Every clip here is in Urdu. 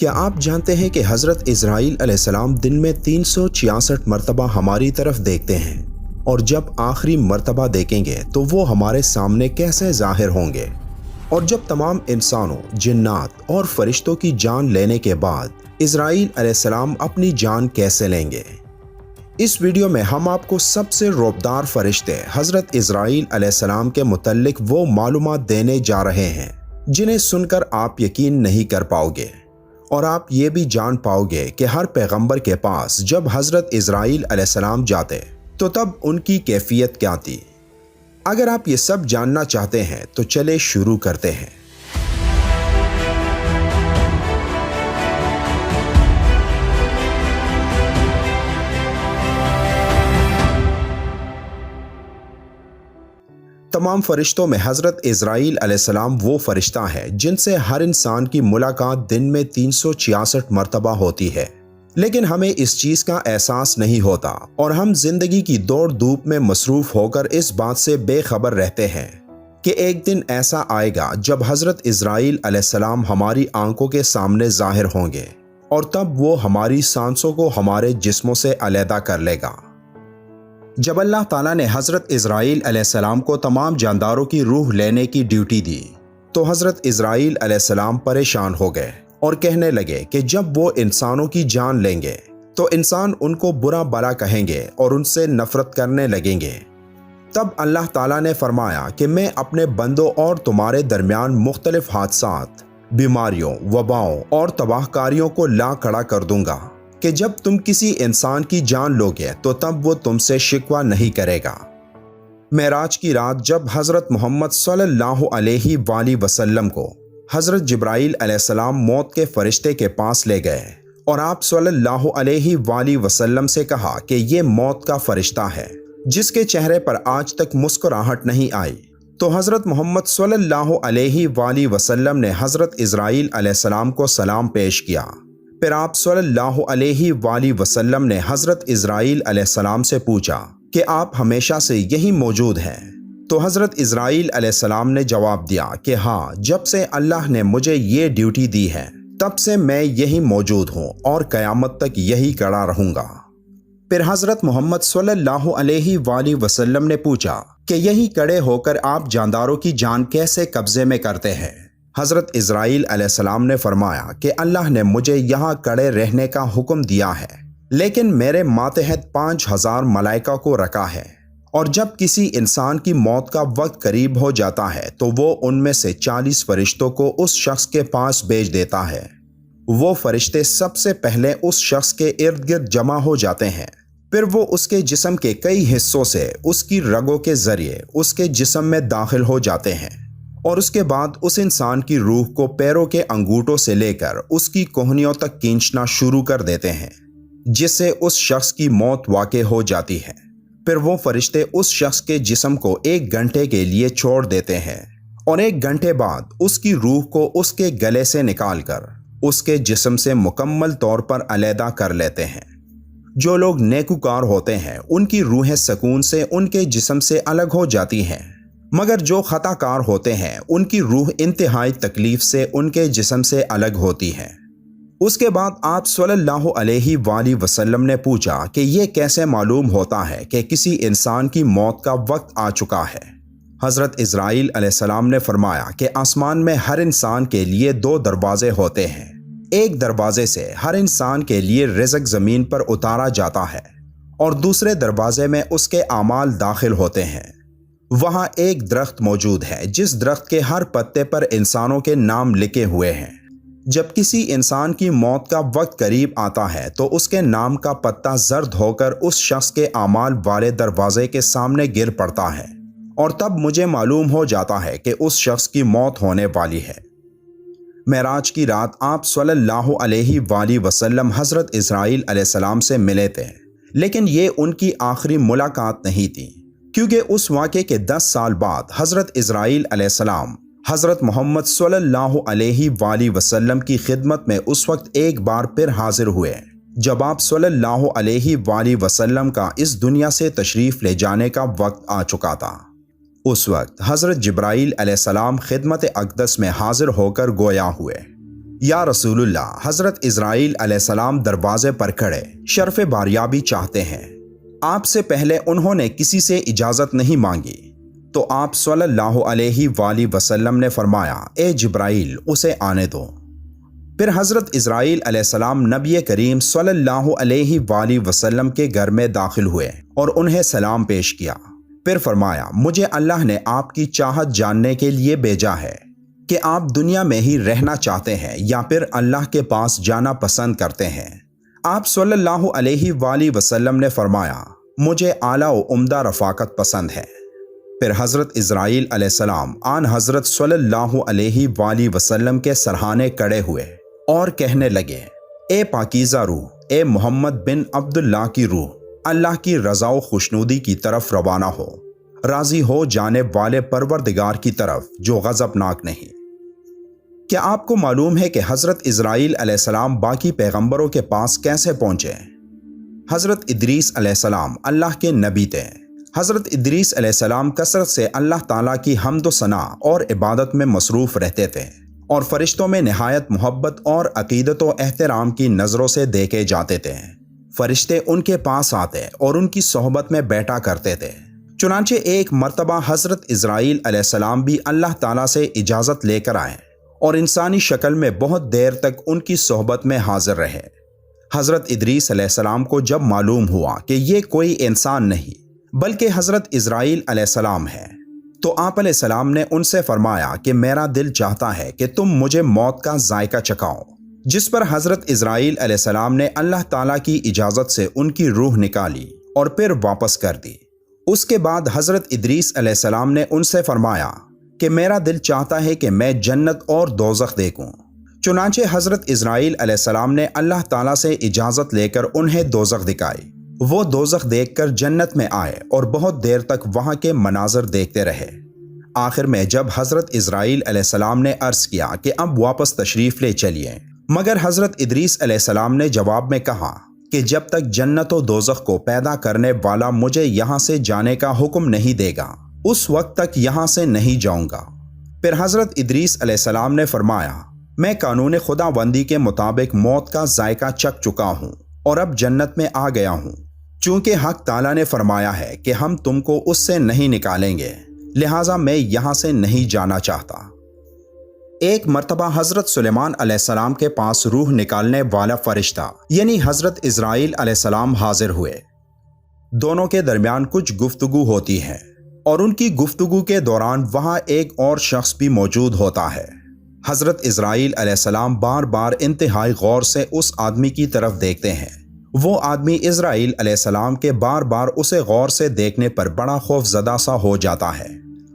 کیا آپ جانتے ہیں کہ حضرت اسرائیل علیہ السلام دن میں 366 مرتبہ ہماری طرف دیکھتے ہیں، اور جب آخری مرتبہ دیکھیں گے تو وہ ہمارے سامنے کیسے ظاہر ہوں گے؟ اور جب تمام انسانوں، جنات اور فرشتوں کی جان لینے کے بعد اسرائیل علیہ السلام اپنی جان کیسے لیں گے؟ اس ویڈیو میں ہم آپ کو سب سے رعبدار فرشتے حضرت اسرائیل علیہ السلام کے متعلق وہ معلومات دینے جا رہے ہیں جنہیں سن کر آپ یقین نہیں کر پاؤ گے، اور آپ یہ بھی جان پاؤ گے کہ ہر پیغمبر کے پاس جب حضرت اسرائیل علیہ السلام جاتے تو تب ان کی کیفیت کیا تھی۔ اگر آپ یہ سب جاننا چاہتے ہیں تو چلے شروع کرتے ہیں۔ تمام فرشتوں میں حضرت اسرائیل علیہ السلام وہ فرشتہ ہے جن سے ہر انسان کی ملاقات دن میں 366 مرتبہ ہوتی ہے، لیکن ہمیں اس چیز کا احساس نہیں ہوتا اور ہم زندگی کی دوڑ دھوپ میں مصروف ہو کر اس بات سے بے خبر رہتے ہیں کہ ایک دن ایسا آئے گا جب حضرت اسرائیل علیہ السلام ہماری آنکھوں کے سامنے ظاہر ہوں گے، اور تب وہ ہماری سانسوں کو ہمارے جسموں سے علیحدہ کر لے گا۔ جب اللہ تعالیٰ نے حضرت اسرائیل علیہ السلام کو تمام جانداروں کی روح لینے کی ڈیوٹی دی تو حضرت اسرائیل علیہ السلام پریشان ہو گئے اور کہنے لگے کہ جب وہ انسانوں کی جان لیں گے تو انسان ان کو برا بھلا کہیں گے اور ان سے نفرت کرنے لگیں گے۔ تب اللہ تعالیٰ نے فرمایا کہ میں اپنے بندوں اور تمہارے درمیان مختلف حادثات، بیماریوں، وباؤں اور تباہ کاریوں کو لا کھڑا کر دوں گا کہ جب تم کسی انسان کی جان لوگے تو تب وہ تم سے شکوہ نہیں کرے گا۔ معراج کی رات جب حضرت محمد صلی اللہ علیہ وآلہ وسلم کو حضرت جبرائیل علیہ السلام موت کے فرشتے کے پاس لے گئے اور آپ صلی اللہ علیہ وآلہ وسلم سے کہا کہ یہ موت کا فرشتہ ہے جس کے چہرے پر آج تک مسکراہٹ نہیں آئی، تو حضرت محمد صلی اللہ علیہ وآلہ وسلم نے حضرت اسرائیل علیہ السلام کو سلام پیش کیا۔ پھر آپ صلی اللہ علیہ وآلہ وسلم نے حضرت اسرائیل علیہ السلام سے پوچھا کہ آپ ہمیشہ سے یہی موجود ہیں؟ تو حضرت اسرائیل علیہ السلام نے جواب دیا کہ ہاں، جب سے اللہ نے مجھے یہ ڈیوٹی دی ہے تب سے میں یہی موجود ہوں اور قیامت تک یہی کھڑا رہوں گا۔ پھر حضرت محمد صلی اللہ علیہ وآلہ وسلم نے پوچھا کہ یہی کھڑے ہو کر آپ جانداروں کی جان کیسے قبضے میں کرتے ہیں؟ حضرت اسرائیل علیہ السلام نے فرمایا کہ اللہ نے مجھے یہاں کھڑے رہنے کا حکم دیا ہے، لیکن میرے ماتحت 5000 ملائکہ کو رکھا ہے، اور جب کسی انسان کی موت کا وقت قریب ہو جاتا ہے تو وہ ان میں سے 40 فرشتوں کو اس شخص کے پاس بھیج دیتا ہے۔ وہ فرشتے سب سے پہلے اس شخص کے ارد گرد جمع ہو جاتے ہیں، پھر وہ اس کے جسم کے کئی حصوں سے اس کی رگوں کے ذریعے اس کے جسم میں داخل ہو جاتے ہیں، اور اس کے بعد اس انسان کی روح کو پیروں کے انگوٹھوں سے لے کر اس کی کوہنیوں تک کھینچنا شروع کر دیتے ہیں، جس سے اس شخص کی موت واقع ہو جاتی ہے۔ پھر وہ فرشتے اس شخص کے جسم کو 1 گھنٹے کے لیے چھوڑ دیتے ہیں، اور 1 گھنٹے بعد اس کی روح کو اس کے گلے سے نکال کر اس کے جسم سے مکمل طور پر علیحدہ کر لیتے ہیں۔ جو لوگ نیکوکار ہوتے ہیں ان کی روحیں سکون سے ان کے جسم سے الگ ہو جاتی ہیں، مگر جو خطا کار ہوتے ہیں ان کی روح انتہائی تکلیف سے ان کے جسم سے الگ ہوتی ہے۔ اس کے بعد آپ صلی اللہ علیہ وآلہ وسلم نے پوچھا کہ یہ کیسے معلوم ہوتا ہے کہ کسی انسان کی موت کا وقت آ چکا ہے؟ حضرت اسرائیل علیہ السلام نے فرمایا کہ آسمان میں ہر انسان کے لیے 2 دروازے ہوتے ہیں۔ ایک دروازے سے ہر انسان کے لیے رزق زمین پر اتارا جاتا ہے، اور دوسرے دروازے میں اس کے اعمال داخل ہوتے ہیں۔ وہاں ایک درخت موجود ہے جس درخت کے ہر پتے پر انسانوں کے نام لکھے ہوئے ہیں۔ جب کسی انسان کی موت کا وقت قریب آتا ہے تو اس کے نام کا پتا زرد ہو کر اس شخص کے اعمال والے دروازے کے سامنے گر پڑتا ہے، اور تب مجھے معلوم ہو جاتا ہے کہ اس شخص کی موت ہونے والی ہے۔ معراج کی رات آپ صلی اللہ علیہ وآلہ وسلم حضرت اسرائیل علیہ السلام سے ملے تھے، لیکن یہ ان کی آخری ملاقات نہیں تھی، کیونکہ اس واقعے کے 10 سال بعد حضرت اسرائیل علیہ السلام حضرت محمد صلی اللہ علیہ وآلہ وسلم کی خدمت میں اس وقت ایک بار پھر حاضر ہوئے جب آپ صلی اللہ علیہ وآلہ وسلم کا اس دنیا سے تشریف لے جانے کا وقت آ چکا تھا۔ اس وقت حضرت جبرائیل علیہ السلام خدمت اقدس میں حاضر ہو کر گویا ہوئے یا رسول اللہ، حضرت اسرائیل علیہ السلام دروازے پر کھڑے شرف باریابی چاہتے ہیں۔ آپ سے پہلے انہوں نے کسی سے اجازت نہیں مانگی، تو آپ صلی اللہ علیہ وآلہ وسلم نے فرمایا، اے جبرائیل اسے آنے دو۔ پھر حضرت اسرائیل علیہ السلام نبی کریم صلی اللہ علیہ وآلہ وسلم کے گھر میں داخل ہوئے اور انہیں سلام پیش کیا۔ پھر فرمایا، مجھے اللہ نے آپ کی چاہت جاننے کے لیے بھیجا ہے کہ آپ دنیا میں ہی رہنا چاہتے ہیں یا پھر اللہ کے پاس جانا پسند کرتے ہیں۔ آپ صلی اللہ علیہ وآلہ وسلم نے فرمایا، مجھے اعلیٰ و عمدہ رفاقت پسند ہے۔ پھر حضرت اسرائیل علیہ السلام آن حضرت صلی اللہ علیہ وآلہ وسلم کے سرہانے کڑے ہوئے اور کہنے لگے، اے پاکیزہ روح، اے محمد بن عبداللہ کی روح، اللہ کی رضا و خوشنودی کی طرف روانہ ہو، راضی ہو جانب والے پروردگار کی طرف جو غضبناک نہیں۔ کیا آپ کو معلوم ہے کہ حضرت اسرائیل علیہ السلام باقی پیغمبروں کے پاس کیسے پہنچے؟ حضرت ادریس علیہ السلام اللہ کے نبی تھے۔ حضرت ادریس علیہ السلام کثرت سے اللہ تعالیٰ کی حمد و ثنا اور عبادت میں مصروف رہتے تھے اور فرشتوں میں نہایت محبت اور عقیدت و احترام کی نظروں سے دیکھے جاتے تھے۔ فرشتے ان کے پاس آتے اور ان کی صحبت میں بیٹھا کرتے تھے۔ چنانچہ ایک مرتبہ حضرت اسرائیل علیہ السلام بھی اللہ تعالیٰ سے اجازت لے کر آئے اور انسانی شکل میں بہت دیر تک ان کی صحبت میں حاضر رہے۔ حضرت ادریس علیہ السلام کو جب معلوم ہوا کہ یہ کوئی انسان نہیں بلکہ حضرت اسرائیل علیہ السلام ہے، تو آپ علیہ السلام نے ان سے فرمایا کہ میرا دل چاہتا ہے کہ تم مجھے موت کا ذائقہ چکھاؤ، جس پر حضرت اسرائیل علیہ السلام نے اللہ تعالیٰ کی اجازت سے ان کی روح نکالی اور پھر واپس کر دی۔ اس کے بعد حضرت ادریس علیہ السلام نے ان سے فرمایا کہ میرا دل چاہتا ہے کہ میں جنت اور دوزخ دیکھوں۔ چنانچہ حضرت اسرائیل علیہ السلام نے اللہ تعالیٰ سے اجازت لے کر انہیں دوزخ دکھائی۔ وہ دوزخ دیکھ کر جنت میں آئے اور بہت دیر تک وہاں کے مناظر دیکھتے رہے۔ آخر میں جب حضرت اسرائیل علیہ السلام نے عرض کیا کہ اب واپس تشریف لے چلیے، مگر حضرت ادریس علیہ السلام نے جواب میں کہا کہ جب تک جنت و دوزخ کو پیدا کرنے والا مجھے یہاں سے جانے کا حکم نہیں دے گا، اس وقت تک یہاں سے نہیں جاؤں گا۔ پھر حضرت ادریس علیہ السلام نے فرمایا، میں قانون خداوندی کے مطابق موت کا ذائقہ چکھ چکا ہوں اور اب جنت میں آ گیا ہوں، چونکہ حق تعالیٰ نے فرمایا ہے کہ ہم تم کو اس سے نہیں نکالیں گے، لہٰذا میں یہاں سے نہیں جانا چاہتا۔ ایک مرتبہ حضرت سلیمان علیہ السلام کے پاس روح نکالنے والا فرشتہ یعنی حضرت اسرائیل علیہ السلام حاضر ہوئے۔ دونوں کے درمیان کچھ گفتگو ہوتی ہے اور ان کی گفتگو کے دوران وہاں ایک اور شخص بھی موجود ہوتا ہے۔ حضرت اسرائیل علیہ السلام بار بار انتہائی غور سے اس آدمی کی طرف دیکھتے ہیں۔ وہ آدمی اسرائیل علیہ السلام کے بار بار اسے غور سے دیکھنے پر بڑا خوف زدہ سا ہو جاتا ہے۔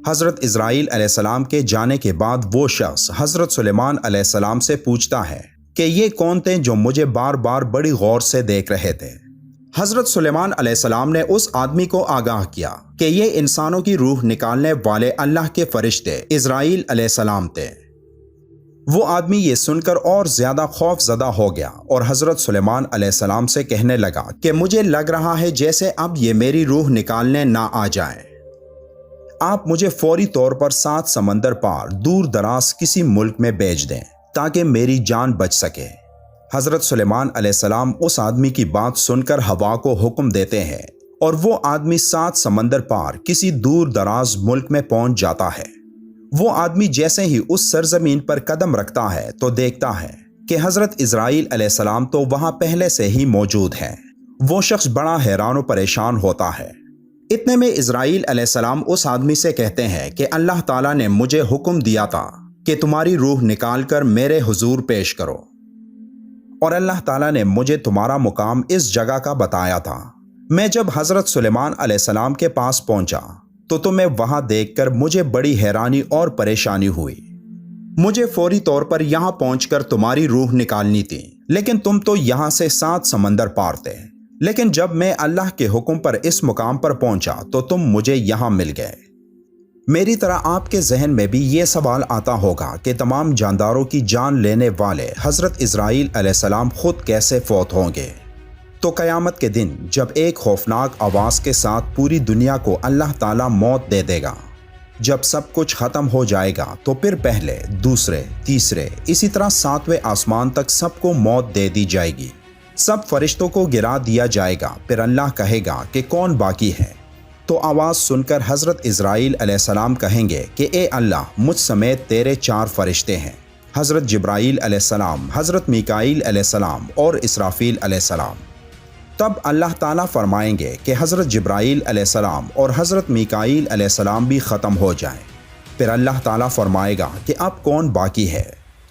حضرت اسرائیل علیہ السلام کے جانے کے بعد وہ شخص حضرت سلیمان علیہ السلام سے پوچھتا ہے کہ یہ کون تھے جو مجھے بار بار بڑی غور سے دیکھ رہے تھے؟ حضرت سلیمان علیہ السلام نے اس آدمی کو آگاہ کیا کہ یہ انسانوں کی روح نکالنے والے اللہ کے فرشتے اسرائیل علیہ السلام تھے۔ وہ آدمی یہ سن کر اور زیادہ خوف زدہ ہو گیا اور حضرت سلیمان علیہ السلام سے کہنے لگا کہ مجھے لگ رہا ہے جیسے اب یہ میری روح نکالنے نہ آ جائیں۔ آپ مجھے فوری طور پر 7 سمندر پار دور دراز کسی ملک میں بھیج دیں تاکہ میری جان بچ سکے۔ حضرت سلیمان علیہ السلام اس آدمی کی بات سن کر ہوا کو حکم دیتے ہیں اور وہ آدمی 7 سمندر پار کسی دور دراز ملک میں پہنچ جاتا ہے۔ وہ آدمی جیسے ہی اس سرزمین پر قدم رکھتا ہے تو دیکھتا ہے کہ حضرت اسرائیل علیہ السلام تو وہاں پہلے سے ہی موجود ہیں۔ وہ شخص بڑا حیران و پریشان ہوتا ہے۔ اتنے میں اسرائیل علیہ السلام اس آدمی سے کہتے ہیں کہ اللہ تعالیٰ نے مجھے حکم دیا تھا کہ تمہاری روح نکال کر میرے حضور پیش کرو، اور اللہ تعالیٰ نے مجھے تمہارا مقام اس جگہ کا بتایا تھا۔ میں جب حضرت سلیمان علیہ السلام کے پاس پہنچا تو تمہیں وہاں دیکھ کر مجھے بڑی حیرانی اور پریشانی ہوئی۔ مجھے فوری طور پر یہاں پہنچ کر تمہاری روح نکالنی تھی، لیکن تم تو یہاں سے 7 سمندر پار تھے۔ لیکن جب میں اللہ کے حکم پر اس مقام پر پہنچا تو تم مجھے یہاں مل گئے۔ میری طرح آپ کے ذہن میں بھی یہ سوال آتا ہوگا کہ تمام جانداروں کی جان لینے والے حضرت اسرائیل علیہ السلام خود کیسے فوت ہوں گے؟ تو قیامت کے دن جب ایک خوفناک آواز کے ساتھ پوری دنیا کو اللہ تعالیٰ موت دے دے گا جب سب کچھ ختم ہو جائے گا تو پھر پہلے، دوسرے، تیسرے، اسی طرح 7ویں آسمان تک سب کو موت دے دی جائے گی۔ سب فرشتوں کو گرا دیا جائے گا۔ پھر اللہ کہے گا کہ کون باقی ہے؟ تو آواز سن کر حضرت اسرائیل علیہ السلام کہیں گے کہ اے اللہ، مجھ سمیت تیرے 4 فرشتے ہیں، حضرت جبرائیل علیہ السلام، حضرت میکائیل علیہ السلام اور اسرافیل علیہ السلام۔ تب اللہ تعالیٰ فرمائیں گے کہ حضرت جبرائیل علیہ السلام اور حضرت میکائیل علیہ السلام بھی ختم ہو جائیں۔ پھر اللہ تعالیٰ فرمائے گا کہ اب کون باقی ہے؟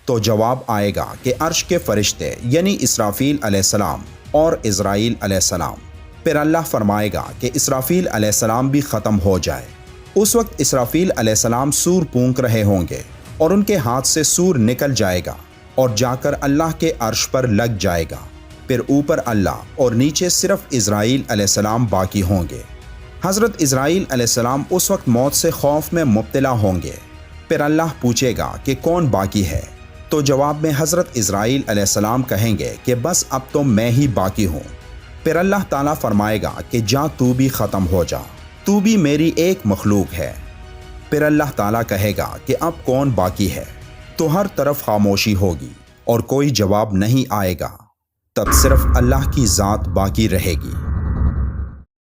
تو جواب آئے گا کہ عرش کے فرشتے یعنی اسرافیل علیہ السلام اور عزرائیل علیہ السلام۔ پھر اللہ فرمائے گا کہ اسرافیل علیہ السلام بھی ختم ہو جائے۔ اس وقت اسرافیل علیہ السلام سور پونک رہے ہوں گے اور ان کے ہاتھ سے سور نکل جائے گا اور جا کر اللہ کے عرش پر لگ جائے گا۔ پھر اوپر اللہ اور نیچے صرف اسرائیل علیہ السلام باقی ہوں گے۔ حضرت اسرائیل علیہ السلام اس وقت موت سے خوف میں مبتلا ہوں گے۔ پھر اللہ پوچھے گا کہ کون باقی ہے؟ تو جواب میں حضرت اسرائیل علیہ السلام کہیں گے کہ بس اب تو میں ہی باقی ہوں۔ پھر اللہ تعالیٰ فرمائے گا کہ جا تو بھی ختم ہو جا، تو بھی میری ایک مخلوق ہے۔ پھر اللہ تعالیٰ کہے گا کہ اب کون باقی ہے؟ تو ہر طرف خاموشی ہوگی اور کوئی جواب نہیں آئے گا۔ تب صرف اللہ کی ذات باقی رہے گی۔